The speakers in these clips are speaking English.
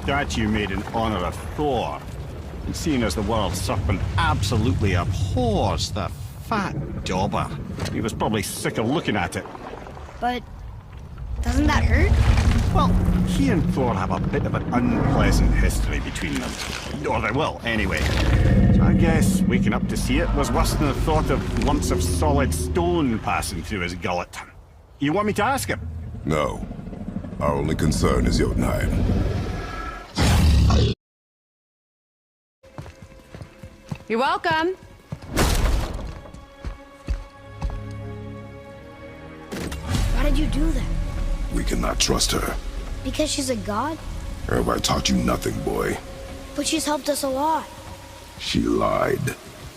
statue made in honor of Thor. And seeing as the world serpent absolutely abhors the fat dauber, he was probably sick of looking at it. But doesn't that hurt? Well, he and Thor have a bit of an unpleasant history between them. Or they will, anyway. So I guess waking up to see it was worse than the thought of lumps of solid stone passing through his gullet. You want me to ask him? No. Our only concern is Jotunheim. You're welcome. Why did you do that? We cannot trust her. Because she's a god? Have I taught you nothing, boy? But she's helped us a lot. She lied.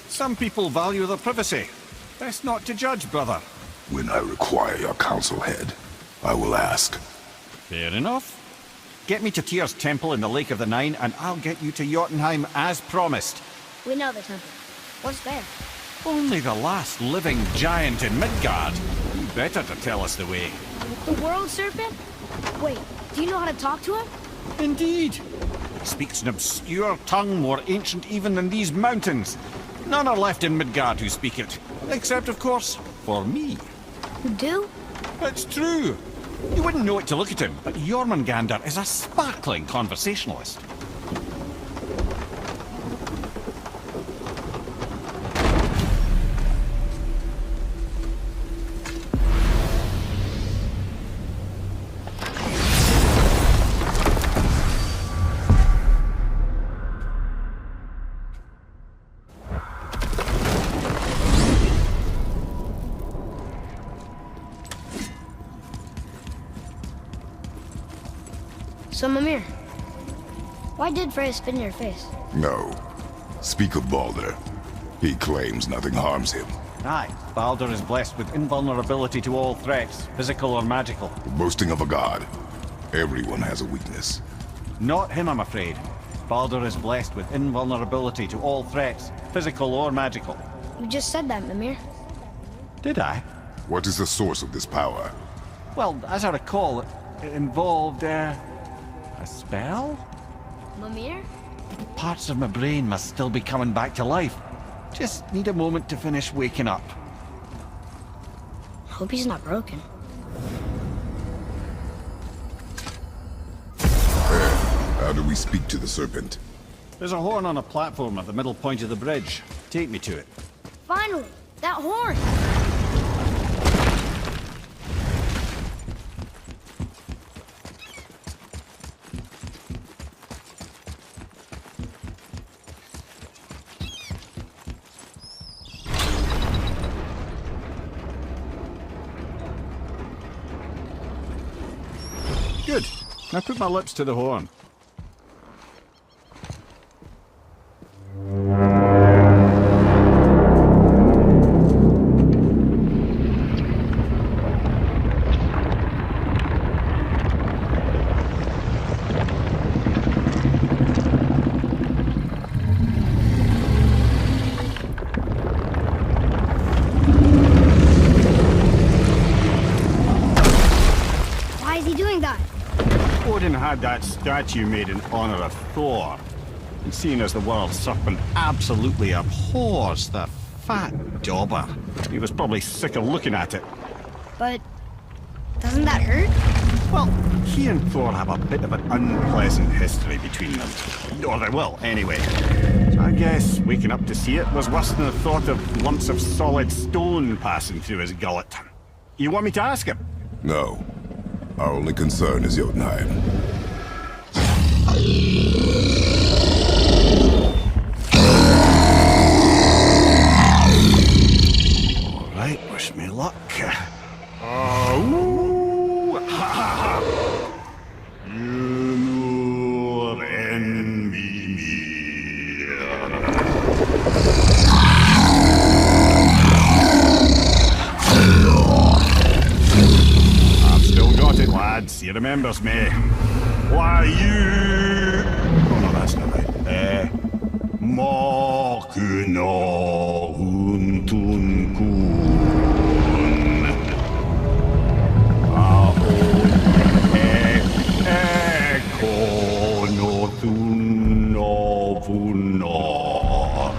Some people value their privacy. Best not to judge, brother. When I require your council head, I will ask. Fair enough. Get me to Tyr's temple in the Lake of the Nine, and I'll get you to Jotunheim as promised. We know the temple. What's there? Only the last living giant in Midgard. You better to tell us the way. The world serpent? Wait, do you know how to talk to him? Indeed. He speaks an obscure tongue more ancient even than these mountains. None are left in Midgard who speak it. Except, of course, for me. You do? It's true. You wouldn't know it to look at him, but Jormungandr is a sparkling conversationalist. So, Mimir, why did Freya spit in your face? No. Speak of Baldur. He claims nothing harms him. Aye, Baldur is blessed with invulnerability to all threats, physical or magical. Boasting of a god. Everyone has a weakness. Not him, I'm afraid. Baldur is blessed with invulnerability to all threats, physical or magical. You just said that, Mimir. Did I? What is the source of this power? Well, as I recall, it involved, a spell? Mimir? Parts of my brain must still be coming back to life. Just need a moment to finish waking up. Hope he's not broken. How do we speak to the serpent? There's a horn on a platform at the middle point of the bridge. Take me to it. Finally! That horn! Good. Now put my lips to the horn. Why is he doing that? Odin had that statue made in honor of Thor. And seeing as the world serpent absolutely abhors the fat dauber, he was probably sick of looking at it. But doesn't that hurt? Well, he and Thor have a bit of an unpleasant history between them. Or they will, anyway. So I guess waking up to see it was worse than the thought of lumps of solid stone passing through his gullet. You want me to ask him? No. Our only concern is Jotunheim. All right, wish me luck. Oh, ha ha ha! You envy me. I've still got it, lads. He remembers me. Why you? Oh no, that's not right. Makuna huntun kun. Aon ekono Funora.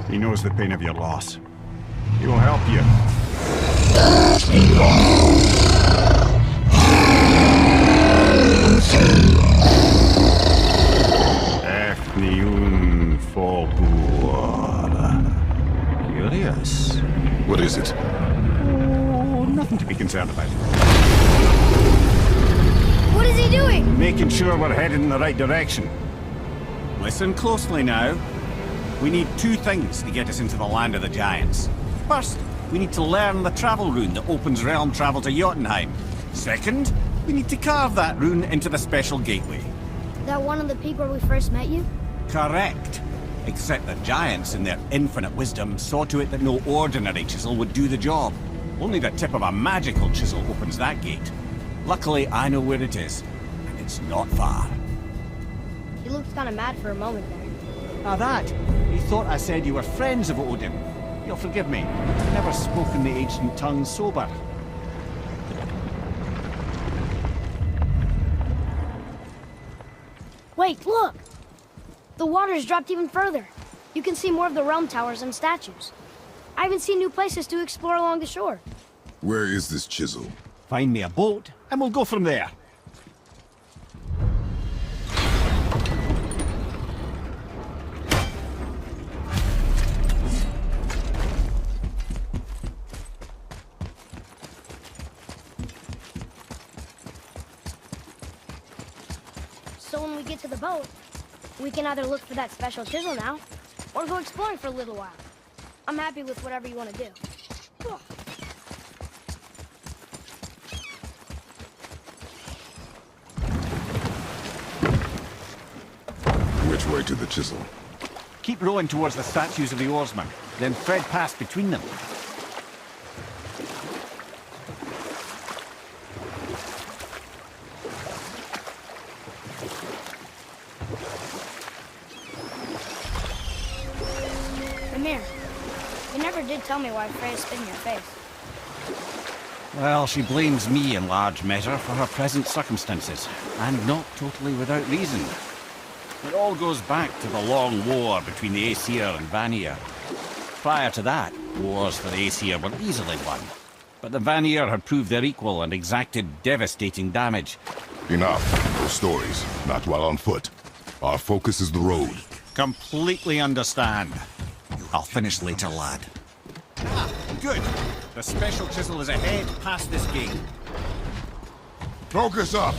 He knows the pain of your loss. He will help you. Ethniun Fogur. Curious. What is it? Oh, nothing to be concerned about. What is he doing? Making sure we're headed in the right direction. Listen closely now. We need two things to get us into the land of the giants. First, we need to learn the travel rune that opens realm travel to Jotunheim. Second, we need to carve that rune into the special gateway. That one on the peak where we first met you? Correct. Except the giants, in their infinite wisdom, saw to it that no ordinary chisel would do the job. Only the tip of a magical chisel opens that gate. Luckily, I know where it is, and it's not far. He looked kind of mad for a moment there. Ah, that. You thought I said you were friends of Odin. You'll forgive me. I've never spoken the ancient tongue sober. Wait, look! The water's dropped even further. You can see more of the realm towers and statues. I even see new places to explore along the shore. Where is this chisel? Find me a boat, and we'll go from there. So when we get to the boat, we can either look for that special chisel now, or go exploring for a little while. I'm happy with whatever you want to do. Which way to the chisel? Keep rowing towards the statues of the oarsmen, then thread past between them. Amir, you never did tell me why Freya spit in your face. Well, she blames me in large measure for her present circumstances, and not totally without reason. It all goes back to the long war between the Aesir and Vanir. Prior to that, wars for the Aesir were easily won, but the Vanir had proved their equal and exacted devastating damage. Enough. Those stories. Not while on foot. Our focus is the road. Completely understand. I'll finish later, lad. Ah, good. The special chisel is ahead past this gate. Focus up!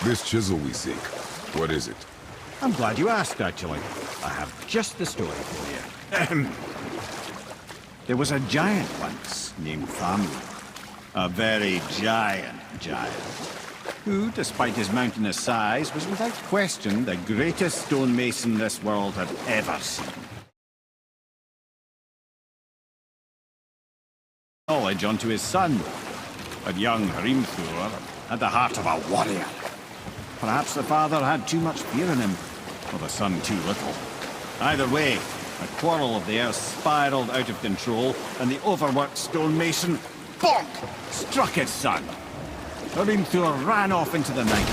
This chisel we seek, what is it? I'm glad you asked, actually. I have just the story for you. Ahem. There was a giant once named Thamur. A very giant, who, despite his mountainous size, was without question the greatest stonemason this world had ever seen. Knowledge onto his son, but young Hrimthur had the heart of a warrior. Perhaps the father had too much fear in him, or the son too little. Either way, a quarrel of theirs spiraled out of control, and the overworked stonemason, bonk, struck his son. Hrimthur ran off into the night.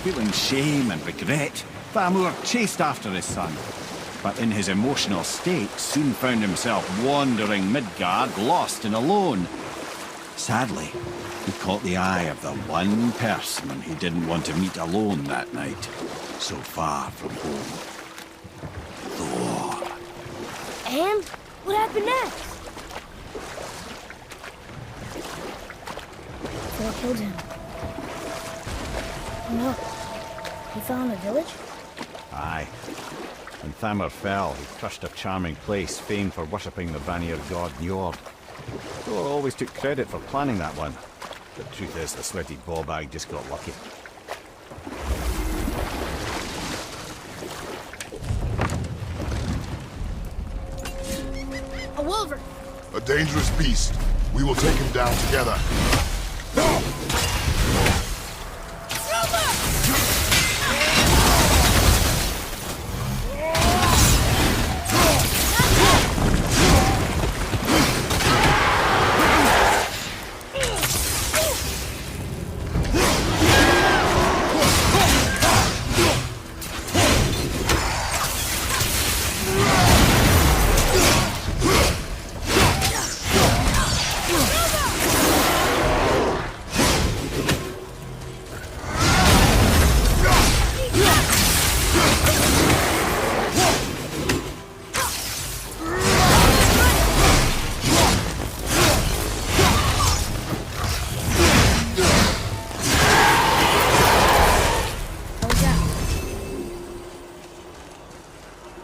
Feeling shame and regret, Thamur chased after his son, but in his emotional state soon found himself wandering Midgard, lost and alone. Sadly, he caught the eye of the one person he didn't want to meet alone that night, so far from home. Thor. And what happened next? Thor killed him. Oh no. He fell in the village? Aye. When Thamur fell, he crushed a charming place famed for worshipping the Vanir god Njord. Thor always took credit for planning that one. The truth is, the sweaty ballbag just got lucky. A wolver! A dangerous beast. We will take him down together.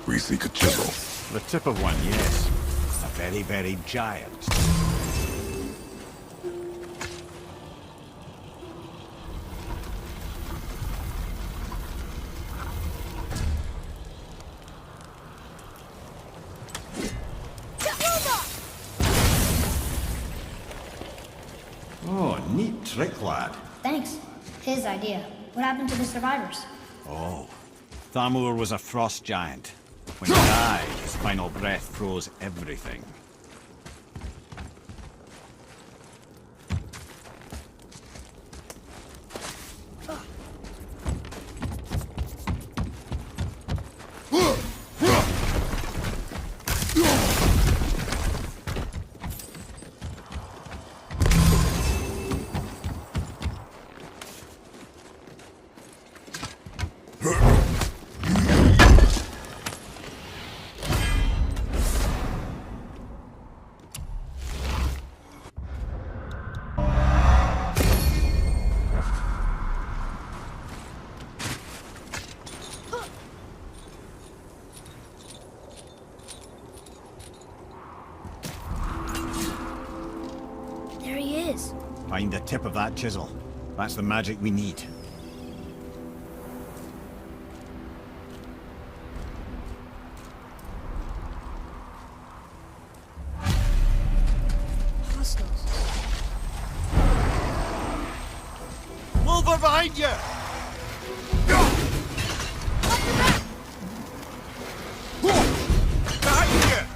We seek a chisel. The tip of one, yes. A very, very giant. Oh, neat trick, lad. Thanks. His idea. What happened to the survivors? Oh, Thamur was a frost giant. When he died, his final breath froze everything. There he is. Find the tip of that chisel. That's the magic we need. Hostiles. Wolver behind you! Behind you!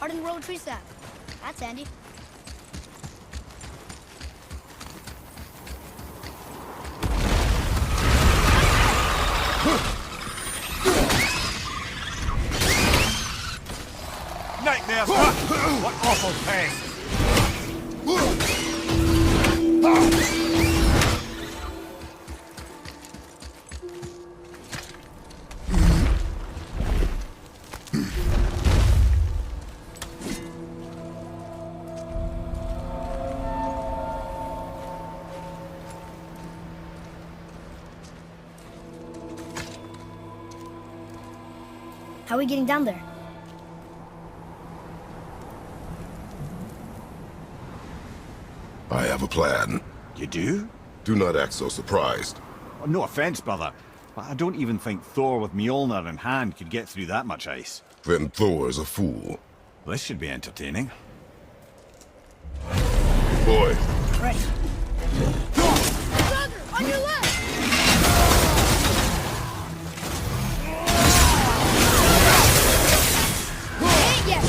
Hardened road tree sap. That's handy. Nightmares! What awful pain! How are we getting down there? I have a plan. You do? Do not act so surprised. Oh, no offense, brother, but I don't even think Thor with Mjolnir in hand could get through that much ice. Then Thor's a fool. This should be entertaining. Boy, Ready. Brother, on your left! Ain't yet.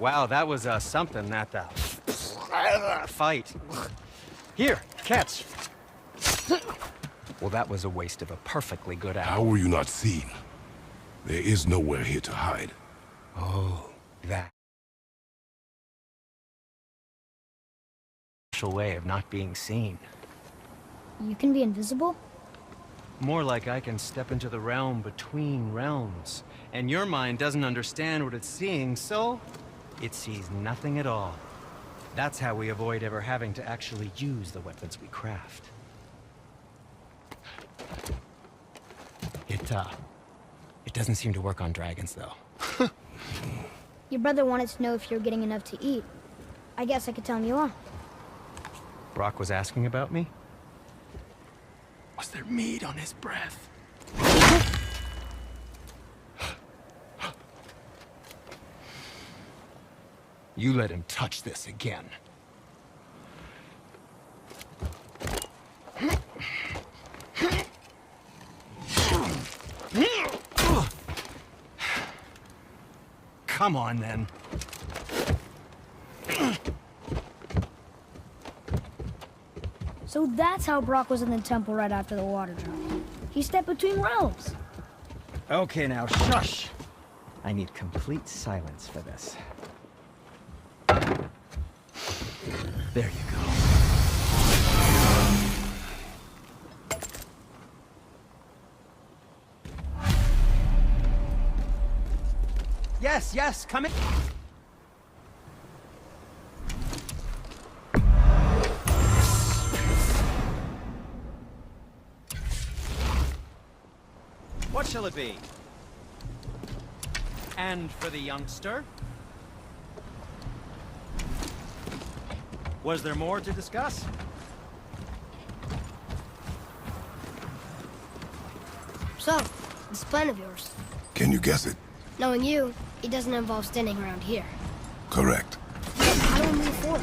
Wow, that was something, that fight. Here, catch. Well, that was a waste of a perfectly good how hour. were you not seen? There is nowhere here to hide. Oh, that special way of not being seen. You can be invisible? More like I can step into the realm between realms, and your mind doesn't understand what it's seeing, so it sees nothing at all. That's how we avoid ever having to actually use the weapons we craft. It doesn't seem to work on dragons, though. Your brother wanted to know if you're getting enough to eat. I guess I could tell him you are. Brock was asking about me? Was there meat on his breath? You let him touch this again. Come on, then. So that's how Brock was in the temple right after the water dropped. He stepped between realms. Okay, now, shush! I need complete silence for this. There you go. Yes, yes, come in. What shall it be? And for the youngster? Was there more to discuss? So, this plan of yours. Can you guess it? Knowing you, it doesn't involve standing around here. Correct. How do we move forward?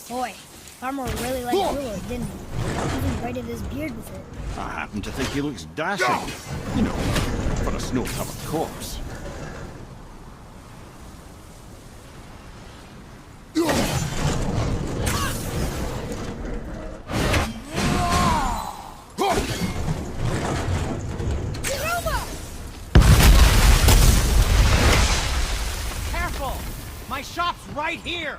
Boy, Farmer really liked Willow, didn't he? Even braided his beard with it. I happen to think he looks dashing. You know, for a snow-covered corpse. Careful! My shop's right here!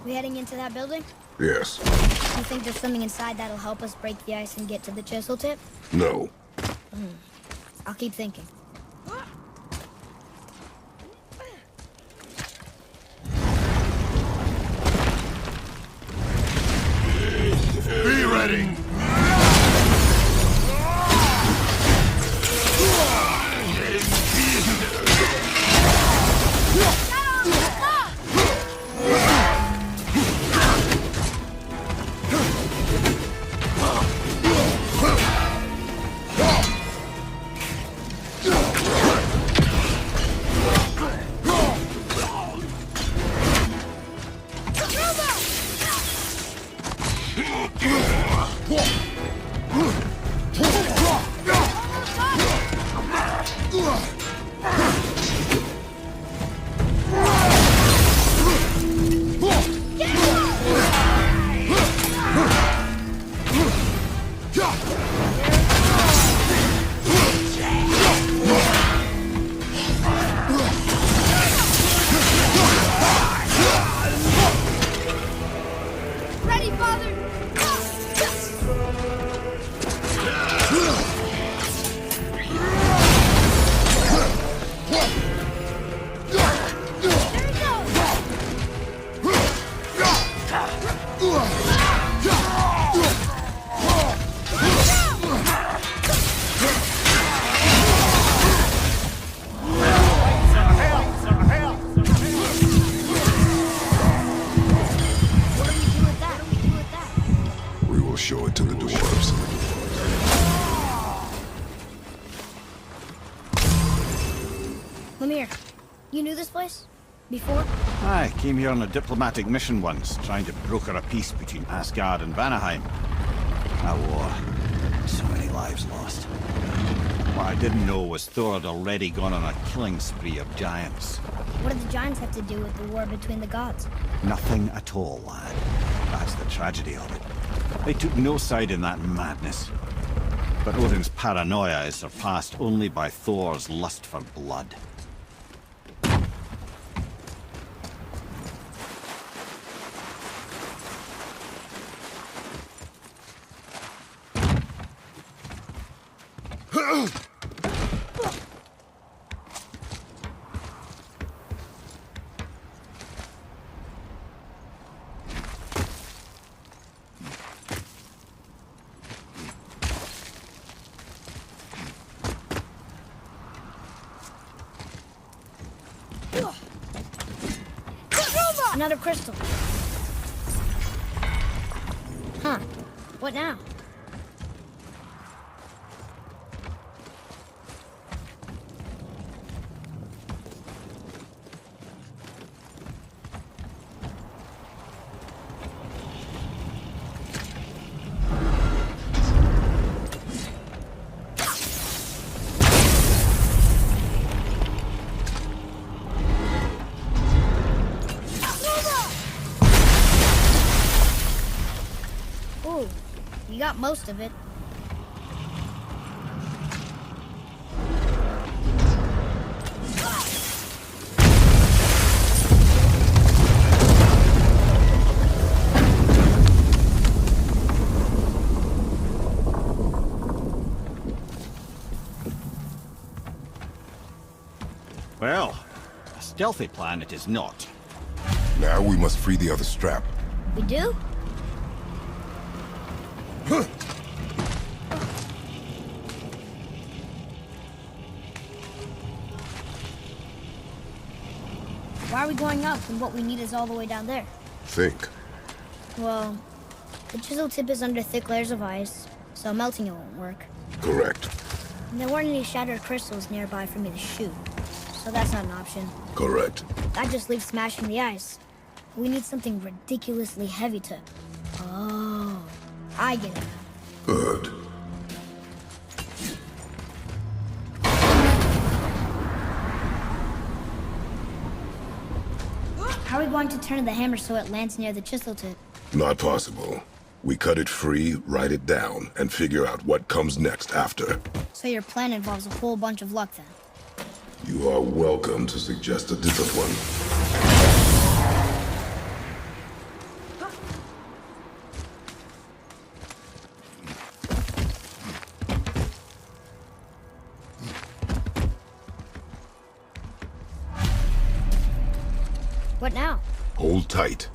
We heading into that building? Yes. You think there's something inside that'll help us break the ice and get to the chisel tip? No. I'll keep thinking. Be ready! Ready, Father! What do we do with that? What do we do with that? We will show it to the dwarves. Lemire, you knew this place? Before? I came here on a diplomatic mission once, trying to broker a peace between Asgard and Vanaheim. A war. So many lives lost. What I didn't know was Thor had already gone on a killing spree of giants. What did the giants have to do with the war between the gods? Nothing at all, lad. That's the tragedy of it. They took no side in that madness. But Odin's paranoia is surpassed only by Thor's lust for blood. Another crystal. Huh. What now? Ooh, you got most of it. Well, a stealthy plan it is not. Now we must free the other strap. We do? Why are we going up when what we need is all the way down there? Think. Well, the chisel tip is under thick layers of ice, so melting it won't work. Correct. And there weren't any shattered crystals nearby for me to shoot, so that's not an option. Correct. That just leaves smashing the ice. We need something ridiculously heavy to... Oh, I get it. Good. How are we going to turn the hammer so it lands near the chisel tip? Not possible. We cut it free, write it down, and figure out what comes next after. So your plan involves a whole bunch of luck then. You are welcome to suggest a discipline. What now? Hold tight.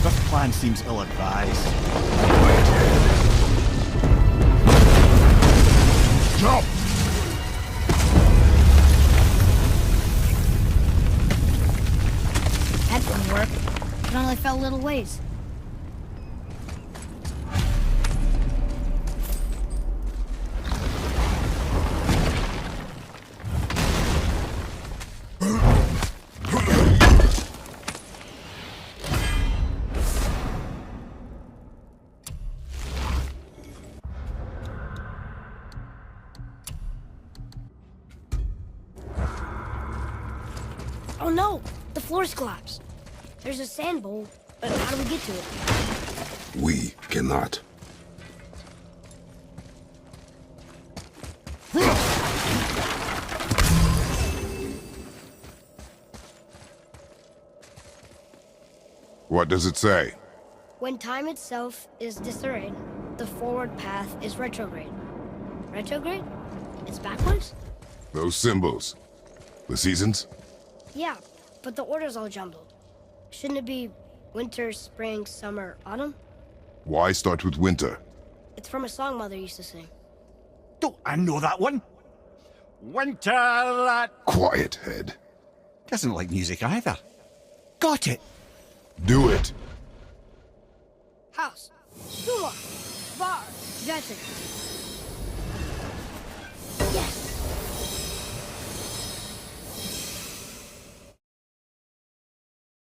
This plan seems ill-advised. Jump! That didn't work. It only fell a little ways. Oh no! The floor's collapsed. There's a sand bowl, but how do we get to it? We cannot. What does it say? When time itself is disarrayed, the forward path is retrograde. Retrograde? It's backwards? Those symbols. The seasons? Yeah, but the order's all jumbled. Shouldn't it be winter, spring, summer, autumn? Why start with winter? It's from a song Mother used to sing. Don't I know that one? Winter that... Quiet, head. Doesn't like music either. Got it! Do it. House. Door. Bar. Dresser.